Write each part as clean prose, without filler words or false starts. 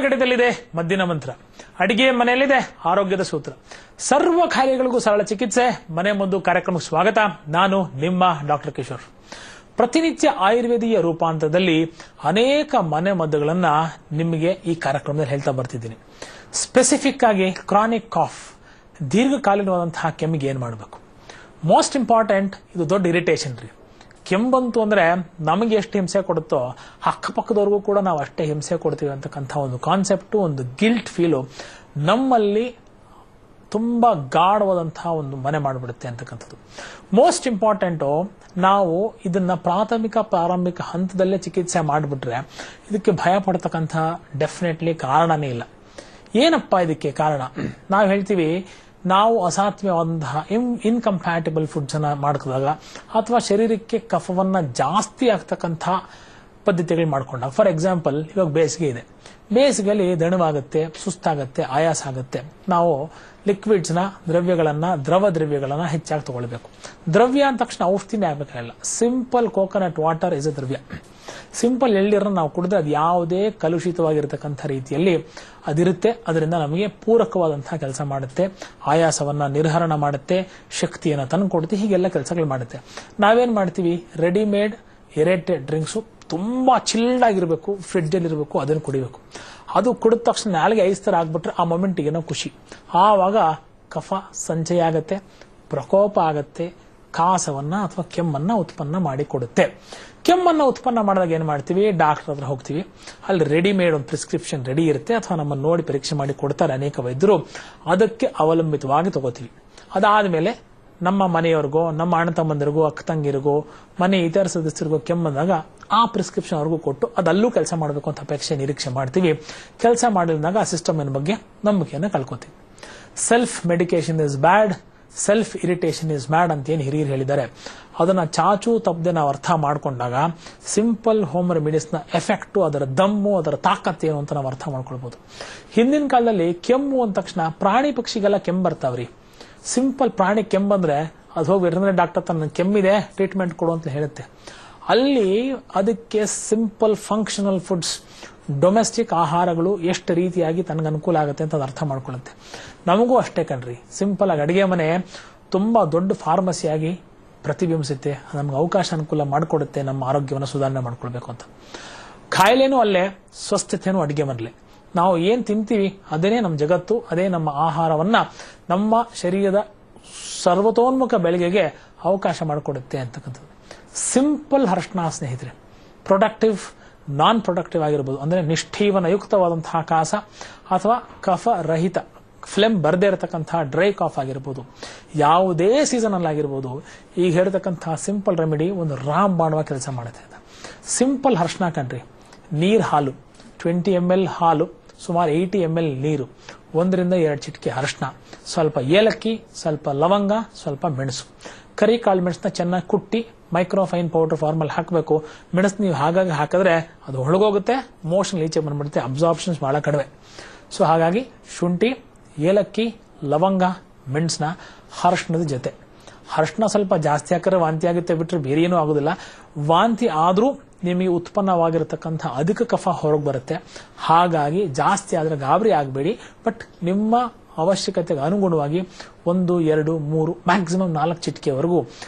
ಗಡಿದಲ್ಲಿದೆ ಮದ್ದಿನ ಮಂತ್ರ, ಅಡಿಗೆ ಮನೆಯಲ್ಲಿದೆ ಆರೋಗ್ಯದ ಸೂತ್ರ. ಸರ್ವ ಕಾರ್ಯಗಳಿಗೂ ಸರಳ ಚಿಕಿತ್ಸೆ ಮನೆ ಮದ್ದು ಕಾರ್ಯಕ್ರಮಕ್ಕೆ ಸ್ವಾಗತ. ನಾನು ನಿಮ್ಮ ಡಾಕ್ಟರ್ ಕಿಶೋರ್. ಪ್ರತಿನಿತ್ಯ ಆಯುರ್ವೇದೀಯ ರೂಪಾಂತರದಲ್ಲಿ ಅನೇಕ ಮನೆ ಮದ್ದುಗಳನ್ನ ನಿಮಗೆ ಈ ಕಾರ್ಯಕ್ರಮದಲ್ಲಿ ಹೇಳ್ತಾ ಬರ್ತಿದ್ದೀನಿ. ಸ್ಪೆಸಿಫಿಕ್ ಆಗಿ ಕ್ರಾನಿಕ್ ಕಾಫ್, ದೀರ್ಘಕಾಲೀನವಾದಂತಹ ಕೆಮ್ಮಿಗೆ ಏನ್ ಮಾಡಬೇಕು. ಮೋಸ್ಟ್ ಇಂಪಾರ್ಟೆಂಟ್, ಇದು ದೊಡ್ಡ ಇರಿಟೇಷನ್ ರೀ. ಕೆಂಬಂತು ಅಂದ್ರೆ ನಮಗೆ ಎಷ್ಟು ಹಿಂಸೆ ಕೊಡುತ್ತೋ ಅಕ್ಕಪಕ್ಕದವ್ರಿಗೂ ಕೂಡ ನಾವು ಅಷ್ಟೇ ಹಿಂಸೆ ಕೊಡ್ತೀವಿ ಅಂತಕ್ಕಂಥ ಒಂದು ಕಾನ್ಸೆಪ್ಟು, ಒಂದು ಗಿಲ್ಟ್ ಫೀಲು ನಮ್ಮಲ್ಲಿ ತುಂಬಾ ಗಾಢವಾದಂತಹ ಒಂದು ಮನೆ ಮಾಡಿಬಿಡುತ್ತೆ ಅಂತಕ್ಕಂಥದ್ದು. ಮೋಸ್ಟ್ ಇಂಪಾರ್ಟೆಂಟು, ನಾವು ಇದನ್ನ ಪ್ರಾರಂಭಿಕ ಹಂತದಲ್ಲೇ ಚಿಕಿತ್ಸೆ ಮಾಡಿಬಿಟ್ರೆ ಇದಕ್ಕೆ ಭಯ ಪಡ್ತಕ್ಕಂಥ ಡೆಫಿನೆಟ್ಲಿ ಕಾರಣನೇ ಇಲ್ಲ. ಏನಪ್ಪ ಇದಕ್ಕೆ ಕಾರಣ? ನಾವು ಹೇಳ್ತೀವಿ, ನಾವು ಅಸಾತ್ಮ್ಯವಾದಂತಹ ಇನ್ಕಂಪ್ಯಾಟಿಬಲ್ ಫುಡ್ಸ್ ಅನ್ನ ಮಾಡ್ಕೊಂಡಾಗ ಅಥವಾ ಶರೀರಕ್ಕೆ ಕಫವನ್ನ ಜಾಸ್ತಿ ಆಗ್ತಕ್ಕಂಥ ಪದ್ಧತಿಗಳು ಮಾಡ್ಕೊಂಡಾಗ. ಫಾರ್ ಎಕ್ಸಾಂಪಲ್, ಇವಾಗ ಬೇಸಿಗೆ ಇದೆ, ಬೇಸಿಗೆಯಲ್ಲಿ ದಣವಾಗುತ್ತೆ, ಸುಸ್ತಾಗತ್ತೆ, ಆಯಾಸ ಆಗುತ್ತೆ. ನಾವು ಲಿಕ್ವಿಡ್ಸ್ನ ದ್ರವ ದ್ರವ್ಯಗಳನ್ನ ಹೆಚ್ಚಾಗಿ ತಗೊಳ್ಬೇಕು. ದ್ರವ್ಯ ಅಂದ ತಕ್ಷಣ ಔಷಧಿನೇ ಆಗ್ಬೇಕಾಗಿಲ್ಲ. Simple coconut water is a ದ್ರವ್ಯ. ಸಿಂಪಲ್ ಎಳ್ನೀರನ್ನ ನಾವು ಕುಡಿದ್ರೆ ಅದು ಯಾವುದೇ ಕಲುಷಿತವಾಗಿರತಕ್ಕಂಥ ರೀತಿಯಲ್ಲಿ ಅದಿರುತ್ತೆ. ಅದರಿಂದ ನಮಗೆ ಪೂರಕವಾದಂತಹ ಕೆಲಸ ಮಾಡುತ್ತೆ, ಆಯಾಸವನ್ನ ನಿರ್ಹರಣ ಮಾಡುತ್ತೆ, ಶಕ್ತಿಯನ್ನ ತಂದು ಕೊಡುತ್ತೆ, ಹೀಗೆಲ್ಲ ಕೆಲಸಗಳು ಮಾಡುತ್ತೆ. ನಾವೇನ್ ಮಾಡ್ತೀವಿ, ರೆಡಿಮೇಡ್ ಎರೇಟೆಡ್ ಡ್ರಿಂಕ್ಸು ತುಂಬಾ ಚಿಲ್ಡ್ ಆಗಿರ್ಬೇಕು, ಫ್ರಿಡ್ಜ್ ಅಲ್ಲಿ ಇರಬೇಕು, ಅದನ್ನು ಕುಡಿಬೇಕು. ಅದು ಕುಡಿದ ತಕ್ಷಣ ನಾಲಿಗೆ ಐಸ್ ತರ ಆಗ್ಬಿಟ್ರೆ ಆ ಮೊಮೆಂಟ್ಗೆ ಏನೋ ಖುಷಿ. ಆವಾಗ ಕಫ ಸಂಚಯ ಆಗತ್ತೆ, ಪ್ರಕೋಪ ಆಗತ್ತೆ, ಕಾಸವನ್ನ ಅಥವಾ ಕೆಮ್ಮನ್ನ ಉತ್ಪನ್ನ ಮಾಡಿ ಕೊಡುತ್ತೆ. ಕೆಮ್ಮನ್ನ ಉತ್ಪನ್ನ ಮಾಡಿದಾಗ ಏನ್ ಮಾಡ್ತೀವಿ, ಡಾಕ್ಟರ್ ಹತ್ರ ಹೋಗ್ತೀವಿ. ಅಲ್ಲಿ ರೆಡಿಮೇಡ್ ಒಂದು ಪ್ರಿಸ್ಕ್ರಿಪ್ಷನ್ ರೆಡಿ ಇರುತ್ತೆ, ಅಥವಾ ನಮ್ಮನ್ನು ನೋಡಿ ಪರೀಕ್ಷೆ ಮಾಡಿ ಕೊಡ್ತಾರೆ ಅನೇಕ ವೈದ್ಯರು. ಅದಕ್ಕೆ ಅವಲಂಬಿತವಾಗಿ ತಗೋತೀವಿ. ಅದಾದ್ಮೇಲೆ ನಮ್ಮ ಮನೆಯವ್ರಿಗೋ, ನಮ್ಮ ಅಣ್ಣ ತಮ್ಮಂದಿರಿಗೋ, ಅಕ್ಕ ತಂಗಿರಿಗೋ, ಮನೆ ಇತರ ಸದಸ್ಯರಿಗೋ ಕೆಮ್ಮಂದಾಗ ಆ ಪ್ರಿಸ್ಕ್ರಿಪ್ಷನ್ ಅವ್ರಿಗೂ ಕೊಟ್ಟು ಅದಲ್ಲೂ ಕೆಲಸ ಮಾಡಬೇಕು ಅಂತ ಅಪೇಕ್ಷೆ ನಿರೀಕ್ಷೆ ಮಾಡ್ತೀವಿ. ಕೆಲಸ ಮಾಡಿದಾಗ ಆ ಸಿಸ್ಟಮ್ ಬಗ್ಗೆ ನಂಬಿಕೆಯನ್ನು ಕಳ್ಕೊತೀವಿ. Self medication is bad, self irritation is bad ಅಂತ ಏನು ಹಿರಿಯರು ಹೇಳಿದ್ದಾರೆ, ಅದನ್ನ ಚಾಚು ತಪ್ಪದೆ ನಾವು ಅರ್ಥ ಮಾಡ್ಕೊಂಡಾಗ ಸಿಂಪಲ್ ಹೋಮ್ ರೆಮಿಡೀಸ್ ನ ಎಫೆಕ್ಟು, ಅದರ ದಮ್ಮು, ಅದರ ತಾಕತ್ತೇನು ಅಂತ ನಾವು ಅರ್ಥ ಮಾಡ್ಕೊಳ್ಬಹುದು. ಹಿಂದಿನ ಕಾಲದಲ್ಲಿ ಕೆಮ್ಮು ಅಂದ ತಕ್ಷಣ ಪ್ರಾಣಿ ಪಕ್ಷಿಗೆಲ್ಲ ಕೆಮ್ಮು ಬರ್ತಾವ್ರಿ. ಸಿಂಪಲ್ ಪ್ರಾಣಿ ಕೆಮ್ಮಂದ್ರೆ ಅದು ಹೋಗಿ ವೆಟರ್ನರಿ ಡಾಕ್ಟರ್ ತನ್ನ ಕೆಮ್ಮಿದೆ ಟ್ರೀಟ್ಮೆಂಟ್ ಕೊಡು ಅಂತ ಹೇಳುತ್ತೆ. ಅಲ್ಲಿ ಅದಕ್ಕೆ ಸಿಂಪಲ್ ಫಂಕ್ಷನಲ್ ಫುಡ್ಸ್, ಡೊಮೆಸ್ಟಿಕ್ ಆಹಾರಗಳು ಎಷ್ಟು ರೀತಿಯಾಗಿ ತನಗೆ ಅನುಕೂಲ ಆಗುತ್ತೆ ಅಂತ ಅದು ಅರ್ಥ ಮಾಡ್ಕೊಳ್ಳುತ್ತೆ. ನಮಗೂ ಅಷ್ಟೇ ಕಣ್ರಿ. ಸಿಂಪಲ್ ಆಗಿ ಅಡಿಗೆ ಮನೆ ತುಂಬಾ ದೊಡ್ಡ ಫಾರ್ಮಸಿಯಾಗಿ ಪ್ರತಿಬಿಂಬಿಸುತ್ತೆ. ನಮ್ಗೆ ಅವಕಾಶ ಅನುಕೂಲ ಮಾಡಿಕೊಡುತ್ತೆ ನಮ್ಮ ಆರೋಗ್ಯವನ್ನು ಸುಧಾರಣೆ ಮಾಡ್ಕೊಳ್ಬೇಕು ಅಂತ. ಕಾಯಿಲೆನೂ ಅಲ್ಲೇ, ಸ್ವಸ್ಥತೆನೂ ಅಡಿಗೆ ಮನೆಯಲ್ಲೇ. ನಾವು ಏನ್ ತಿಂತೀವಿ ಅದೇನೇ ನಮ್ಮ ಜಗತ್ತು, ಅದೇ ನಮ್ಮ ಆಹಾರವನ್ನ ನಮ್ಮ ಶರೀರದ ಸರ್ವತೋನ್ಮುಖ ಬೆಳಗಿಗೆ ಅವಕಾಶ ಮಾಡಿಕೊಡುತ್ತೆ ಅಂತಕ್ಕಂಥದ್ದು. ಸಿಂಪಲ್ ಹರ್ಷಣ ಸ್ನೇಹಿತರೆ, ಪ್ರೊಡಕ್ಟಿವ್, ನಾನ್ ಪ್ರೊಡಕ್ಟಿವ್ ಆಗಿರ್ಬೋದು, ಅಂದ್ರೆ ನಿಷ್ಠೀವನ ಯುಕ್ತವಾದಂತಹ ಕಾಸ ಅಥವಾ ಕಫ ರಹಿತ, ಫ್ಲೆಮ್ ಬರದೇ ಇರತಕ್ಕಂತಹ ಡ್ರೈ ಕಾಫ್ ಆಗಿರ್ಬೋದು, ಯಾವುದೇ ಸೀಸನ್ ಅಲ್ಲಿ ಆಗಿರ್ಬೋದು, ಈಗ ಹೇಳ್ತಕ್ಕಂತಹ ಸಿಂಪಲ್ ರೆಮಿಡಿ ಒಂದು ರಾಮ್ ಬಾಣುವ ಕೆಲಸ ಮಾಡುತ್ತೆ. ಸಿಂಪಲ್ ಹರ್ಷಣ ಕಣ್ರಿ. ನೀರ್ ಹಾಲು 20 ml ಹಾಲು, ಸುಮಾರು 80 ml ನೀರು, 1-2 ಚಿಟಿಕೆ ಅರಿಶಿನ, ಸ್ವಲ್ಪ ಏಲಕ್ಕಿ, ಸ್ವಲ್ಪ ಲವಂಗ, ಸ್ವಲ್ಪ ಮೆಣಸು, ಕರಿ ಕಾಳು ಮೆಣಸನ್ನ ಚೆನ್ನಾಗಿ ಕುಟ್ಟಿ ಮೈಕ್ರೋಫೈನ್ ಪೌಡರ್ ಫಾರ್ಮಲ್ಲಿ ಹಾಕಬೇಕು. ಮೆಣಸು ನೀವು ಹಾಗಾಗಿ ಹಾಕಿದ್ರೆ ಅದು ಒಳಗೋಗುತ್ತೆ, ಮೋಷನ್ ಈಚೆ ಬಂದ್ಬಿಡುತ್ತೆ, ಅಬ್ಸಾರ್ಪ್ಷನ್ಸ್ ಬಹಳ ಕಡಿಮೆ. ಸೊ ಹಾಗಾಗಿ ಶುಂಠಿ, ಏಲಕ್ಕಿ, ಲವಂಗ, ಮೆಣಸನ್ನ ಅರಿಶಿನದ ಜೊತೆ. ಅರಿಶಿನ ಸ್ವಲ್ಪ ಜಾಸ್ತಿ ಹಾಕಿದ್ರೆ ವಾಂತಿ ಆಗುತ್ತೆ ಬಿಟ್ರೆ ಬೇರೆ ಏನೂ ಆಗೋದಿಲ್ಲ. ವಾಂತಿ ಆದ್ರೂ ನಿಮಗೆ ಉತ್ಪನ್ನವಾಗಿರತಕ್ಕಂಥ ಅಧಿಕ ಕಫ ಹೊರಗೆ ಬರುತ್ತೆ. ಹಾಗಾಗಿ ಜಾಸ್ತಿ ಆದ್ರೆ ಗಾಬರಿ ಆಗಬೇಡಿ. ಬಟ್ ನಿಮ್ಮ ಅವಶ್ಯಕತೆಗೆ ಅನುಗುಣವಾಗಿ 1, 2, 3 ಮ್ಯಾಕ್ಸಿಮಮ್ 4 ಚಿಟಿಕೆವರೆಗೂ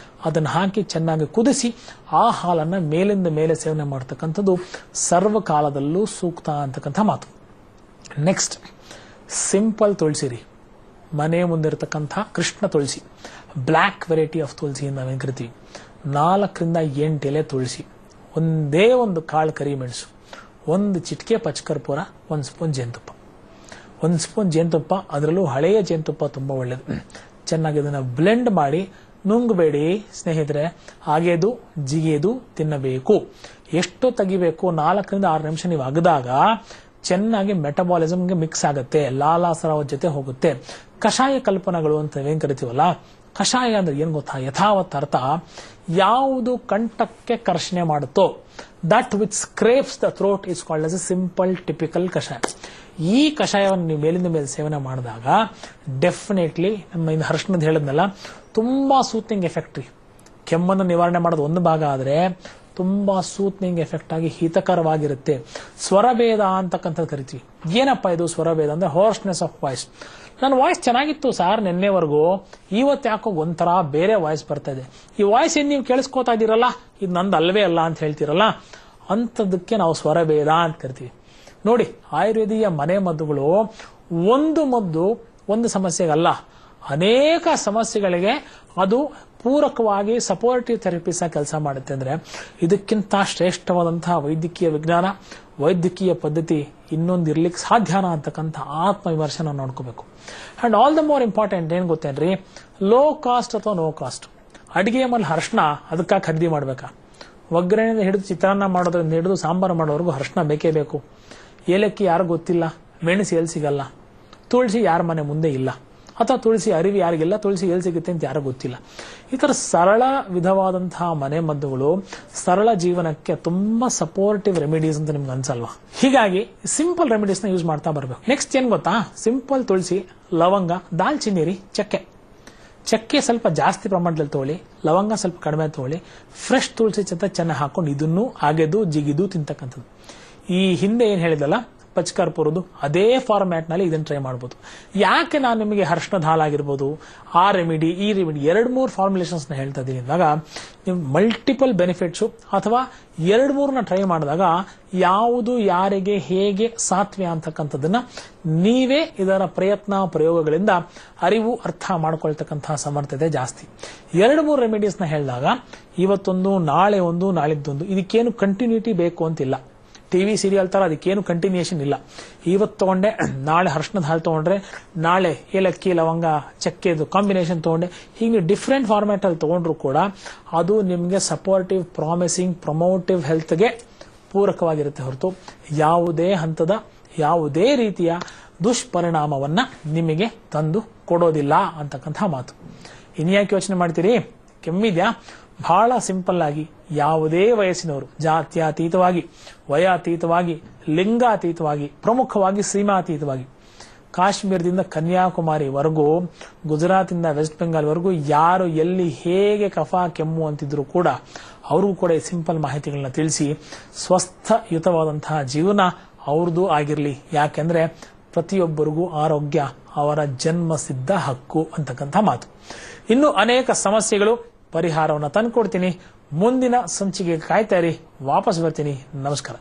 ಅದನ್ನು ಹಾಕಿ ಚೆನ್ನಾಗಿ ಕುದಿಸಿ ಆ ಹಾಲನ್ನ ಮೇಲಿಂದ ಮೇಲೆ ಸೇವನೆ ಮಾಡತಕ್ಕಂಥದ್ದು ಸರ್ವಕಾಲದಲ್ಲೂ ಸೂಕ್ತ ಅಂತಕ್ಕಂಥ ಮಾತು. ನೆಕ್ಸ್ಟ್, ಸಿಂಪಲ್ ತುಳಸಿ ರೀ. ಮನೆ ಮುಂದಿರತಕ್ಕಂಥ ಕೃಷ್ಣ ತುಳಸಿ, ಬ್ಲ್ಯಾಕ್ ವೆರೈಟಿ ಆಫ್ ತುಳಸಿ ನಾವೇನ್ ಕರಿತೀವಿ. 4-8 ಎಲೆ ತುಳಸಿ, ಒಂದೇ ಒಂದು ಕಾಳು ಕರಿಮೆಣಸು, 1 ಚಿಟಿಕೆ ಪಚ್ಚಕರ್ಪೂರ, 1 ಸ್ಪೂನ್ ಜೇನುತುಪ್ಪ. 1 ಸ್ಪೂನ್ ಜೇನುತುಪ್ಪ, ಅದರಲ್ಲೂ ಹಳೆಯ ಜೇನುತುಪ್ಪ ತುಂಬಾ ಒಳ್ಳೇದು. ಚೆನ್ನಾಗಿ ಅದನ್ನ ಬ್ಲೆಂಡ್ ಮಾಡಿ ನುಂಗಬೇಡಿ ಸ್ನೇಹಿತರೆ, ಅಗೆದು ಜಿಗೆದು ತಿನ್ನಬೇಕು. ಎಷ್ಟು ತೆಗಿಬೇಕು, 4-6 ನಿಮಿಷ ನೀವು ಅಗದಾಗ ಚೆನ್ನಾಗಿ ಮೆಟಬಾಲಿಸಮ್ಗೆ ಮಿಕ್ಸ್ ಆಗುತ್ತೆ, ಲಾಲಾಸರಾವ ಜೊತೆ ಹೋಗುತ್ತೆ. ಕಷಾಯ ಕಲ್ಪನೆಗಳು ಅಂತ ಏನ್ ಕರಿತೀವಲ್ಲ, ಕಷಾಯ ಅಂದ್ರೆ ಏನ್ ಗೊತ್ತಾ, ಯಥಾವತ್ ಅರ್ಥ ಯಾವುದು ಕಂಠಕ್ಕೆ ಕರ್ಷಣೆ ಮಾಡುತ್ತೋ, that which scrapes the throat is called as a simple typical ಕಷಾಯ. ಈ ಕಷಾಯವನ್ನು ನೀವು ಮೇಲಿಂದ ಮೇಲೆ ಸೇವನೆ ಮಾಡಿದಾಗ ಡೆಫಿನೆಟ್ಲಿ ನಮ್ಮ ಇನ್ನು ಹರ್ಷಣದ ಹೇಳಿದ್ನಲ್ಲ, ತುಂಬಾ ಸೂತಿಂಗ್ ಎಫೆಕ್ಟ್. ಕೆಮ್ಮನ್ನು ನಿವಾರಣೆ ಮಾಡೋದು ಒಂದು ಭಾಗ ಆದ್ರೆ ತುಂಬಾ ಸೂತ್ನಿಂಗ್ ಎಫೆಕ್ಟ್ ಆಗಿ ಹಿತಕರವಾಗಿರುತ್ತೆ. ಸ್ವರಭೇದ ಅಂತಕ್ಕಂಥದ್ದು ಕರಿತೀವಿ. ಏನಪ್ಪಾ ಇದು ಸ್ವರಭೇದ ಅಂದ್ರೆ ಹೋರ್ಸ್ನೆಸ್ ಆಫ್ ವಾಯ್ಸ್. ನನ್ನ ವಾಯ್ಸ್ ಚೆನ್ನಾಗಿತ್ತು ಸರ್ ನಿನ್ನೆವರೆಗೂ, ಇವತ್ತು ಯಾಕೋ ಒಂಥರ ಬೇರೆ ವಾಯ್ಸ್ ಬರ್ತಾ ಇದೆ. ಈ ವಾಯ್ಸ್ ಏನ್ ನೀವು ಕೇಳಿಸ್ಕೋತಾ ಇದ್ದೀರಲ್ಲ, ಇದು ನಂದು ಅಲ್ವೇ ಅಲ್ಲ ಅಂತ ಹೇಳ್ತೀರಲ್ಲ, ಅಂತದಕ್ಕೆ ನಾವು ಸ್ವರಭೇದ ಅಂತ ಕರಿತೀವಿ. ನೋಡಿ, ಆಯುರ್ವೇದೀಯ ಮನೆ ಮದ್ದುಗಳು ಒಂದು ಮದ್ದು ಒಂದು ಸಮಸ್ಯೆಗಲ್ಲ, ಅನೇಕ ಸಮಸ್ಯೆಗಳಿಗೆ ಅದು ಪೂರಕವಾಗಿ ಸಪೋರ್ಟಿವ್ ಥೆರಪೀಸ್ ಕೆಲಸ ಮಾಡುತ್ತೆ. ಅಂದ್ರೆ ಇದಕ್ಕಿಂತ ಶ್ರೇಷ್ಠವಾದಂತಹ ವೈದ್ಯಕೀಯ ವಿಜ್ಞಾನ, ವೈದ್ಯಕೀಯ ಪದ್ಧತಿ ಇನ್ನೊಂದು ಇರ್ಲಿಕ್ಕೆ ಸಾಧ್ಯನಾ ಅಂತಕ್ಕಂಥ ಆತ್ಮವಿಮರ್ಶೆ ನಾವು ನೋಡ್ಕೋಬೇಕು. And all the more important ಏನ್ ಗೊತ್ತೇನ್ರಿ, ಲೋ ಕಾಸ್ಟ್ ಅಥವಾ ನೋ ಕಾಸ್ಟ್. ಅಡಿಗೆ ಮೇಲೆ ಅರಿಶಿನ ಅದಕ್ಕಾಗಿ ಖರೀದಿ ಮಾಡ್ಬೇಕಾ? ಒಗ್ಗರಣೆಯಿಂದ ಹಿಡಿದು ಚಿತ್ರಾನ್ನ ಮಾಡೋದ್ರಿಂದ ಹಿಡಿದು ಸಾಂಬಾರು ಮಾಡೋವರೆಗೂ ಅರಿಶಿನ ಬೇಕೇ ಬೇಕು. ಏಲಕ್ಕಿ ಯಾರು ಗೊತ್ತಿಲ್ಲ, ಮೆಣಸು ಎಲ್ಲಿ ಸಿಗಲ್ಲ, ತುಳಸಿ ಯಾರ ಮನೆ ಮುಂದೆ ಇಲ್ಲ, ಅಥವಾ ತುಳಸಿ ಅರಿವಿ ಯಾರಿಗಿಲ್ಲ, ತುಳಸಿ ಎಲ್ಲಿ ಸಿಗುತ್ತೆ ಅಂತ ಯಾರು ಗೊತ್ತಿಲ್ಲ. ಈ ತರ ಸರಳ ವಿಧವಾದಂತಹ ಮನೆ ಮದ್ದುಗಳು ಸರಳ ಜೀವನಕ್ಕೆ ತುಂಬಾ ಸಪೋರ್ಟಿವ್ ರೆಮಿಡೀಸ್ ಅಂತ ನಿಮ್ಗೆ ಅನ್ಸಲ್ವಾ? ಹೀಗಾಗಿ ಸಿಂಪಲ್ ರೆಮಿಡೀಸ್ ನ ಯೂಸ್ ಮಾಡ್ತಾ ಬರ್ಬೇಕು. ನೆಕ್ಸ್ಟ್ ಏನ್ ಗೊತ್ತಾ, ಸಿಂಪಲ್ ತುಳಸಿ, ಲವಂಗ, ದಾಲ್ಚಿನ್ನಿ, ಚಕ್ಕೆ ಸ್ವಲ್ಪ ಜಾಸ್ತಿ ಪ್ರಮಾಣದಲ್ಲಿ ತಗೊಳ್ಳಿ, ಲವಂಗ ಸ್ವಲ್ಪ ಕಡಿಮೆ ತಗೊಳ್ಳಿ, ಫ್ರೆಶ್ ತುಳಸಿ ಜೊತೆ ಚೆನ್ನಾಗಿ ಹಾಕೊಂಡು ಇದನ್ನು ಅಗೆದು ಜಿಗಿದು ತಿಂತಕ್ಕಂಥದ್ದು. ಈ ಹಿಂದೆ ಏನ್ ಹೇಳಿದಲ್ಲ ಪಚ್ಕರ್ಪುರದು, ಅದೇ ಫಾರ್ಮ್ಯಾಟ್ ನಲ್ಲಿ ಇದನ್ನ ಟ್ರೈ ಮಾಡಬಹುದು. ಯಾಕೆ ನಾನು ನಿಮಗೆ ಅರಿಶಿಣದ ಹಾಲಾಗಿರ್ಬೋದು, ಆ ರೆಮಿಡಿ ಈ ರೆಮಿಡಿ 2-3 ಫಾರ್ಮುಲೇಷನ್ಸ್ ನ ಹೇಳ್ತಾ ಇದ್ದೀನಿ ಅಂದಾಗ ನೀವು ಮಲ್ಟಿಪಲ್ ಬೆನಿಫಿಟ್ಸ್ ಅಥವಾ 2-3 ಟ್ರೈ ಮಾಡಿದಾಗ ಯಾವುದು ಯಾರಿಗೆ ಹೇಗೆ ಸಾಧ್ಯ ಅಂತಕ್ಕಂಥದ್ದನ್ನ ನೀವೇ ಇದರ ಪ್ರಯತ್ನ ಪ್ರಯೋಗಗಳಿಂದ ಅರಿವು ಅರ್ಥ ಮಾಡ್ಕೊಳ್ತಕ್ಕಂತಹ ಸಮರ್ಥತೆ ಜಾಸ್ತಿ. 2-3 ರೆಮಿಡೀಸ್ ನ ಹೇಳಿದಾಗ ಇವತ್ತೊಂದು ನಾಳೆ ಒಂದು ನಾಳಿದ್ದೊಂದು, ಇದಕ್ಕೇನು ಕಂಟಿನ್ಯೂಟಿ ಬೇಕು ಅಂತಿಲ್ಲ. ಟಿವಿ ಸೀರಿಯಲ್ ತರ ಅದಕ್ಕೇನು ಕಂಟಿನ್ಯೂಷನ್ ಇಲ್ಲ. ಇವತ್ತು ತಗೊಂಡೆ ನಾಳೆ ಅರಿಶಿಣದ ಹಾಲು ತಗೊಂಡ್ರೆ ನಾಳೆ ಏಲಕ್ಕಿ ಲವಂಗ ಚಕ್ಕೆದು ಕಾಂಬಿನೇಷನ್ ತಗೊಂಡೆ, ಹೀಗೆ ನೀವು ಡಿಫ್ರೆಂಟ್ ಫಾರ್ಮ್ಯಾಟ್ ಅಲ್ಲಿ ತಗೊಂಡ್ರು ಕೂಡ ಅದು ನಿಮಗೆ ಸಪೋರ್ಟಿವ್, ಪ್ರಾಮಿಸಿಂಗ್, ಪ್ರಮೋಟಿವ್ ಹೆಲ್ತ್ಗೆ ಪೂರಕವಾಗಿರುತ್ತೆ ಹೊರತು ಯಾವುದೇ ಹಂತದ ಯಾವುದೇ ರೀತಿಯ ದುಷ್ಪರಿಣಾಮವನ್ನ ನಿಮಗೆ ತಂದು ಕೊಡೋದಿಲ್ಲ ಅಂತಕ್ಕಂಥ ಮಾತು. ಇನ್ಯಾಕೆ ಯೋಚನೆ ಮಾಡ್ತೀರಿ? ಕೆಮ್ಮಿದ್ಯಾ? ಬಹಳ ಸಿಂಪಲ್ ಆಗಿ ಯಾವುದೇ ವಯಸ್ಸಿನವರು, ಜಾತ್ಯತೀತವಾಗಿ, ವಯಾತೀತವಾಗಿ, ಲಿಂಗಾತೀತವಾಗಿ, ಪ್ರಮುಖವಾಗಿ ಸೀಮಾತೀತವಾಗಿ, ಕಾಶ್ಮೀರದಿಂದ ಕನ್ಯಾಕುಮಾರಿವರೆಗೂ, ಗುಜರಾತಿಂದ ವೆಸ್ಟ್ ಬೆಂಗಾಲ್ ವರೆಗೂ ಯಾರು ಎಲ್ಲಿ ಹೇಗೆ ಕಫ ಕೆಮ್ಮು ಅಂತಿದ್ರು ಕೂಡ ಅವ್ರಿಗೂ ಕೂಡ ಈ ಸಿಂಪಲ್ ಮಾಹಿತಿಗಳನ್ನ ತಿಳಿಸಿ ಸ್ವಸ್ಥಯುತವಾದಂತಹ ಜೀವನ ಅವ್ರದ್ದು ಆಗಿರ್ಲಿ. ಯಾಕೆಂದ್ರೆ ಪ್ರತಿಯೊಬ್ಬರಿಗೂ ಆರೋಗ್ಯ ಅವರ ಜನ್ಮಸಿದ್ಧ ಹಕ್ಕು ಅಂತಕ್ಕಂಥ ಮಾತು. ಇನ್ನು ಅನೇಕ ಸಮಸ್ಯೆಗಳು ಪರಿಹಾರವನ್ನು ತಂದುಕೊಡ್ತೀನಿ. ಮುಂದಿನ ಸಂಚಿಕೆಗೆ ಕಾಯ್ತಾ ಇರಿ. ವಾಪಸ್ ಬರ್ತೀನಿ. ನಮಸ್ಕಾರ.